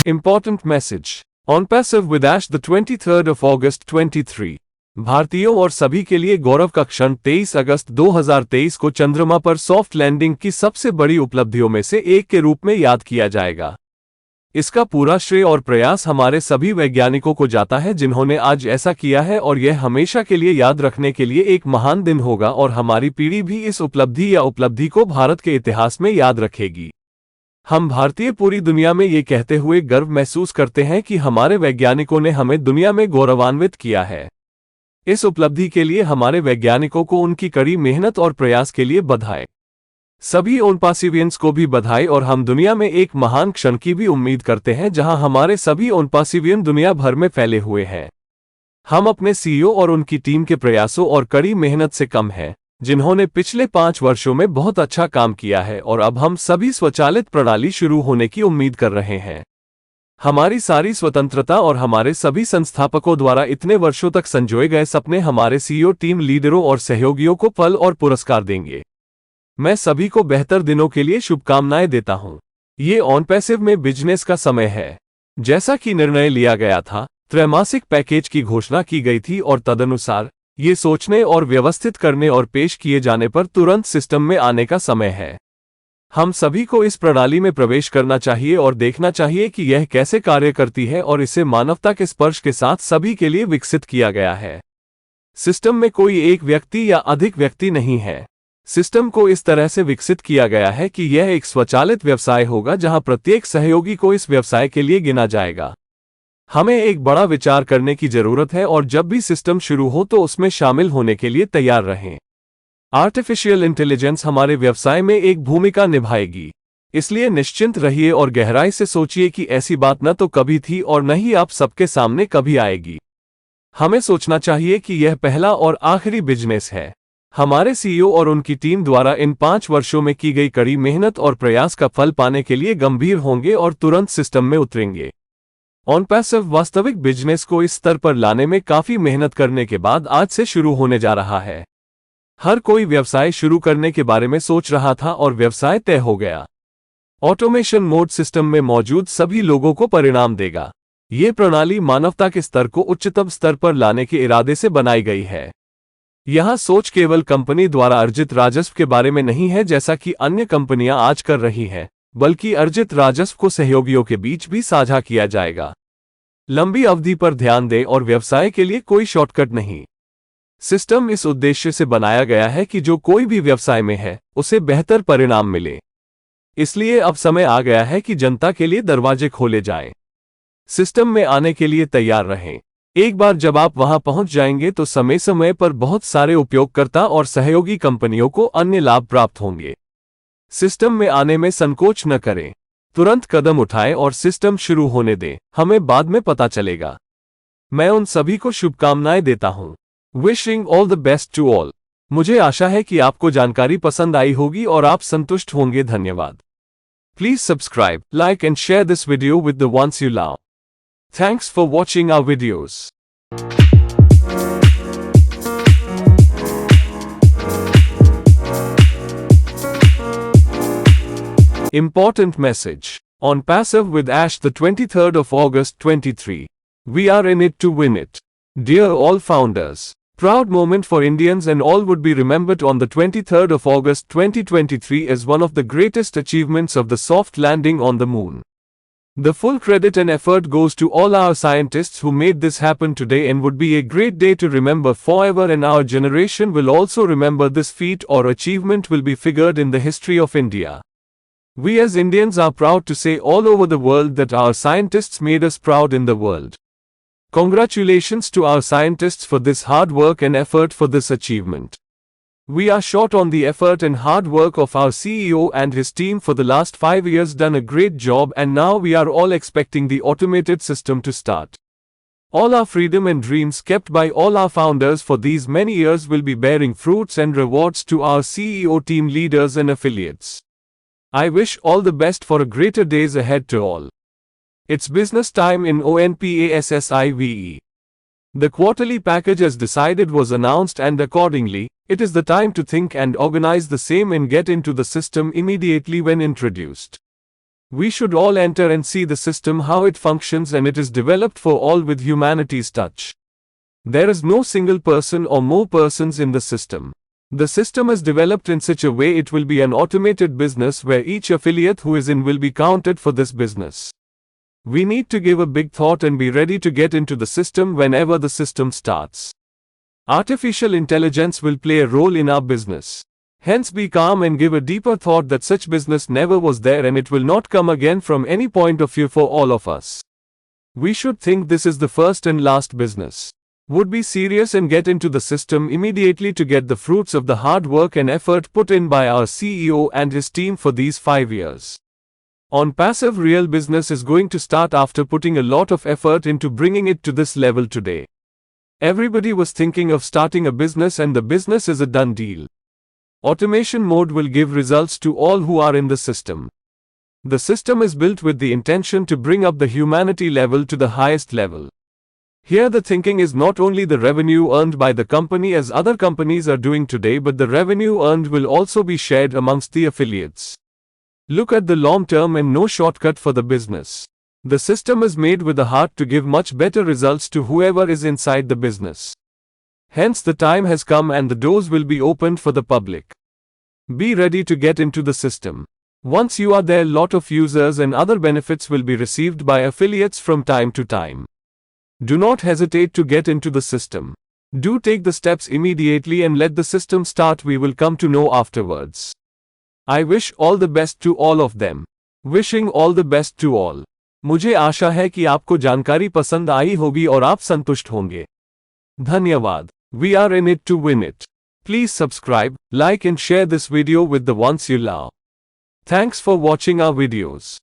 Important message. onpassive with Ash the 23rd of August 23. भारतीयों और सभी के लिए गौरव का क्षण 23 अगस्त 2023 को चंद्रमा पर सॉफ्ट लैंडिंग की सबसे बड़ी उपलब्धियों में से एक के रूप में याद किया जाएगा। इसका पूरा श्रेय और प्रयास हमारे सभी वैज्ञानिकों को जाता है जिन्होंने आज ऐसा किया है, और यह हमेशा के लिए याद रखने के लिए एक महान दिन होगा और हमारी पीढ़ी भी इस उपलब्धि को भारत के इतिहास में याद रखेगी। हम भारतीय पूरी दुनिया में ये कहते हुए गर्व महसूस करते हैं कि हमारे वैज्ञानिकों ने हमें दुनिया में गौरवान्वित किया है। इस उपलब्धि के लिए हमारे वैज्ञानिकों को उनकी कड़ी मेहनत और प्रयास के लिए बधाई। सभी ओनपासिवियंस को भी बधाई, और हम दुनिया में एक महान क्षण की भी उम्मीद करते हैं जहां हमारे सभी ओनपासिवियन दुनिया भर में फैले हुए हैं। हम अपने सीईओ और उनकी टीम के प्रयासों और कड़ी मेहनत से कम हैं, जिन्होंने पिछले 5 वर्षों में बहुत अच्छा काम किया है, और अब हम सभी स्वचालित प्रणाली शुरू होने की उम्मीद कर रहे हैं। हमारी सारी स्वतंत्रता और हमारे सभी संस्थापकों द्वारा इतने वर्षों तक संजोए गए सपने हमारे सीईओ, टीम लीडरों और सहयोगियों को फल और पुरस्कार देंगे। मैं सभी को बेहतर दिनों के लिए शुभकामनाएं देता हूं। ये ऑनपैसिव में बिजनेस का समय है। जैसा कि निर्णय लिया गया था, त्रैमासिक पैकेज की घोषणा की गई थी, और तदनुसार ये सोचने और व्यवस्थित करने और पेश किए जाने पर तुरंत सिस्टम में आने का समय है। हम सभी को इस प्रणाली में प्रवेश करना चाहिए और देखना चाहिए कि यह कैसे कार्य करती है, और इसे मानवता के स्पर्श के साथ सभी के लिए विकसित किया गया है। सिस्टम में कोई एक व्यक्ति या अधिक व्यक्ति नहीं है। सिस्टम को इस तरह से विकसित किया गया है कि यह एक स्वचालित व्यवसाय होगा जहां प्रत्येक सहयोगी को इस व्यवसाय के लिए गिना जाएगा। हमें एक बड़ा विचार करने की जरूरत है, और जब भी सिस्टम शुरू हो तो उसमें शामिल होने के लिए तैयार रहें। आर्टिफिशियल इंटेलिजेंस हमारे व्यवसाय में एक भूमिका निभाएगी, इसलिए निश्चिंत रहिए और गहराई से सोचिए कि ऐसी बात न तो कभी थी और न ही आप सबके सामने कभी आएगी। हमें सोचना चाहिए कि यह पहला और आखिरी बिजनेस है। हमारे सीईओ और उनकी टीम द्वारा इन 5 वर्षों में की गई कड़ी मेहनत और प्रयास का फल पाने के लिए गंभीर होंगे और तुरंत सिस्टम में उतरेंगे। ऑनपैसिव वास्तविक बिजनेस को इस स्तर पर लाने में काफी मेहनत करने के बाद आज से शुरू होने जा रहा है। हर कोई व्यवसाय शुरू करने के बारे में सोच रहा था और व्यवसाय तय हो गया। ऑटोमेशन मोड सिस्टम में मौजूद सभी लोगों को परिणाम देगा। ये प्रणाली मानवता के स्तर को उच्चतम स्तर पर लाने के इरादे से बनाई गई है। यह सोच केवल कंपनी द्वारा अर्जित राजस्व के बारे में नहीं है जैसा कि अन्य कंपनियां आज कर रही हैं, बल्कि अर्जित राजस्व को सहयोगियों के बीच भी साझा किया जाएगा। लंबी अवधि पर ध्यान दें और व्यवसाय के लिए कोई शॉर्टकट नहीं। सिस्टम इस उद्देश्य से बनाया गया है कि जो कोई भी व्यवसाय में है उसे बेहतर परिणाम मिले। इसलिए अब समय आ गया है कि जनता के लिए दरवाजे खोले जाएं। सिस्टम में आने के लिए तैयार रहें। एक बार जब आप वहां पहुंच जाएंगे तो समय समय पर बहुत सारे उपयोगकर्ता और सहयोगी कंपनियों को अन्य लाभ प्राप्त होंगे। सिस्टम में आने में संकोच न करें। तुरंत कदम उठाएं और सिस्टम शुरू होने दें। हमें बाद में पता चलेगा। मैं उन सभी को शुभकामनाएं देता हूं। Wishing all the best to all. मुझे आशा है कि आपको जानकारी पसंद आई होगी और आप संतुष्ट होंगे। धन्यवाद। Please subscribe, like and share this video with the ones you love. Thanks for watching our videos. Important message. OnPassive with Ash the 23rd of August 23. We are in it to win it. Dear all founders. Proud moment for Indians and all would be remembered on the 23rd of August 2023 as one of the greatest achievements of the soft landing on the moon. The full credit and effort goes to all our scientists who made this happen today and would be a great day to remember forever, and our generation will also remember this feat or achievement will be figured in the history of India. We as Indians are proud to say all over the world that our scientists made us proud in the world. Congratulations to our scientists for this hard work and effort for this achievement. We are short on the effort and hard work of our CEO and his team for the last 5 years done a great job, and now we are all expecting the automated system to start. All our freedom and dreams kept by all our founders for these many years will be bearing fruits and rewards to our CEO, team leaders and affiliates. I wish all the best for a greater days ahead to all. It's business time in ONPASSIVE. The quarterly package as decided was announced, and accordingly, it is the time to think and organize the same and get into the system immediately when introduced. We should all enter and see the system, how it functions, and it is developed for all with humanity's touch. There is no single person or more persons in the system. The system is developed in such a way it will be an automated business where each affiliate who is in will be counted for this business. We need to give a big thought and be ready to get into the system whenever the system starts. Artificial intelligence will play a role in our business. Hence be calm and give a deeper thought that such business never was there and it will not come again from any point of view for all of us. We should think this is the first and last business. Would be serious and get into the system immediately to get the fruits of the hard work and effort put in by our CEO and his team for these 5 years. OnPassive real business is going to start after putting a lot of effort into bringing it to this level today. Everybody was thinking of starting a business and the business is a done deal. Automation mode will give results to all who are in the system. The system is built with the intention to bring up the humanity level to the highest level. Here the thinking is not only the revenue earned by the company as other companies are doing today, but the revenue earned will also be shared amongst the affiliates. Look at the long term and no shortcut for the business. The system is made with a heart to give much better results to whoever is inside the business. Hence the time has come and the doors will be opened for the public. Be ready to get into the system. Once you are there, lot of users and other benefits will be received by affiliates from time to time. Do not hesitate to get into the system. Do take the steps immediately and let the system start. We will come to know afterwards. I wish all the best to all of them. Wishing all the best to all. मुझे आशा है कि आपको जानकारी पसंद आई होगी और आप संतुष्ट होंगे। धन्यवाद। We are in it to win it. Please subscribe, like and share this video with the ones you love. Thanks for watching our videos.